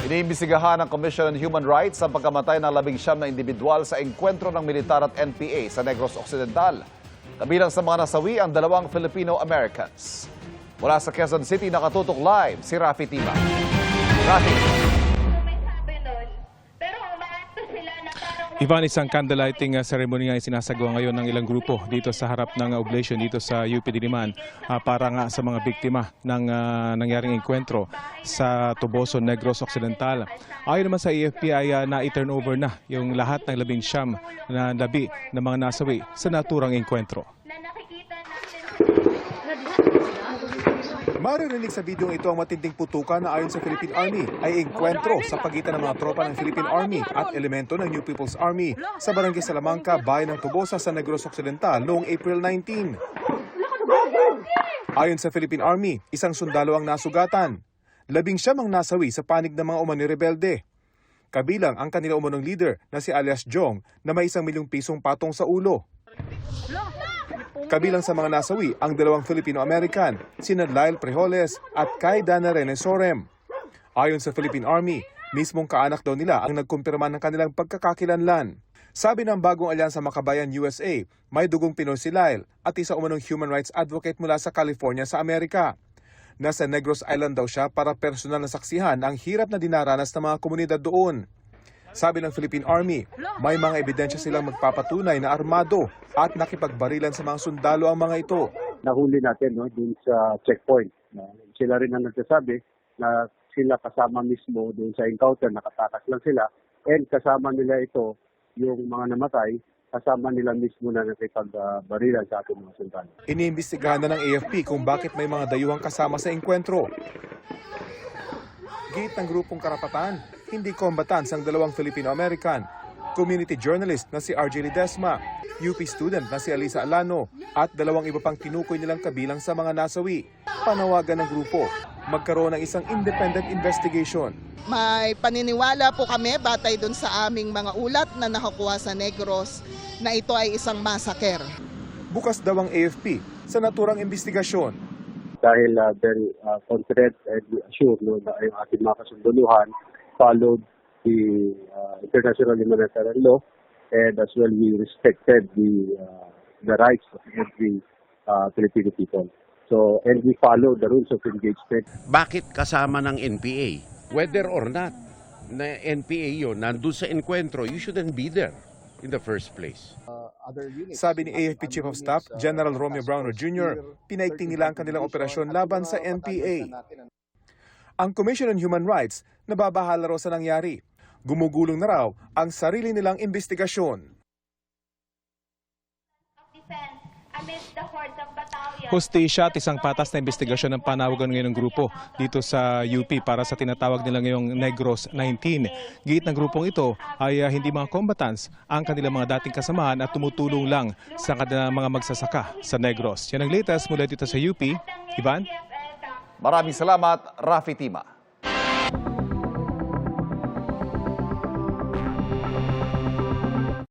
Iniimbestigahan ng Commission on Human Rights ang pagkamatay ng 19 na individual sa engkwentro ng militar at NPA sa Negros Occidental. Kabilang sa mga nasawi ang 2 Filipino-Americans. Mula sa Quezon City, nakatutok live si Rafi Tima. Rafi. Ivan, isang candlelighting ceremony nga sinasagawa ngayon ng ilang grupo dito sa harap ng oblation dito sa UP Diliman para nga sa mga biktima ng nangyaring engkwentro sa Toboso, Negros Occidental. Ayon naman sa AFP ay na-turn over na yung lahat ng 19 na labi ng mga nasawi sa naturang engkwentro. Maririnig sa video ito ang matinding putukan na ayon sa Philippine Army ay engkwentro sa pagitan ng mga tropa ng Philippine Army at elemento ng New People's Army sa Barangay Salamanca, bayan ng Tobosa sa Negros Occidental noong April 19. Ayon sa Philippine Army, isang sundalo ang nasugatan. 19 ang nasawi sa panig ng mga umani rebelde. Kabilang ang kanila umunong leader na si alias Jong na may 1 milyong pisong patong sa ulo. Kabilang sa mga nasawi ang 2 Filipino-American, sina Lyle Prejoles at Kai Dana Rene Sorem. Ayon sa Philippine Army, mismong kaanak daw nila ang nagkumpirma ng kanilang pagkakakilanlan. Sabi ng bagong alyansa Makabayan USA, may dugong Pinoy si Lyle at isa umunong human rights advocate mula sa California sa Amerika. Nasa Negros Island daw siya para personal na saksihan ang hirap na dinaranas ng mga komunidad doon. Sabi ng Philippine Army, may mga ebidensya silang magpapatunay na armado at nakipagbarilan sa mga sundalo ang mga ito. Nahuli natin dun sa checkpoint. Sila rin ang nagsasabi na sila kasama mismo dun sa encounter, nakatakas lang sila. And kasama nila ito, yung mga namatay, kasama nila mismo na nakipagbarilan sa ating mga sundalo. Iniimbestigahan na ng AFP kung bakit may mga dayuhang kasama sa engkwentro. Gate ng grupong karapatan, hindi combatants ang 2 Filipino-American, community journalist na si RJ Ledesma, UP student na si Alisa Alano at 2 iba pang tinukoy nilang kabilang sa mga nasawi. Panawagan ng grupo, magkaroon ng isang independent investigation. May paniniwala po kami batay dun sa aming mga ulat na nakakuha sa Negros na ito ay isang massacre. Bukas daw ang AFP sa naturang investigasyon. Dahil very confident and assured na yung ating mga kasunduluhan followed the international humanitarian law, and as well we respected the rights of every Filipino people. So, and we follow the rules of engagement. Bakit kasama ng NPA? Whether or not na NPA yun, nandun sa enkwentro, you shouldn't be there in the first place. Sabi ni AFP Chief of Staff, General Romeo Browner Jr., pinaigting nila ang kanilang operasyon laban sa NPA. Ang Commission on Human Rights nababahala raw sa nangyari. Gumugulong na raw ang sarili nilang investigasyon. Hustisya at isang patas na investigasyon ang panawagan ngayon ng grupo dito sa UP para sa tinatawag nila ngayong Negros 19. Git ng grupong ito ay hindi mga combatants ang kanilang mga dating kasamahan at tumutulong lang sa kanilang mga magsasaka sa Negros. Yan ang latest mula dito sa UP. Ivan? Maraming salamat, Rafi Tima.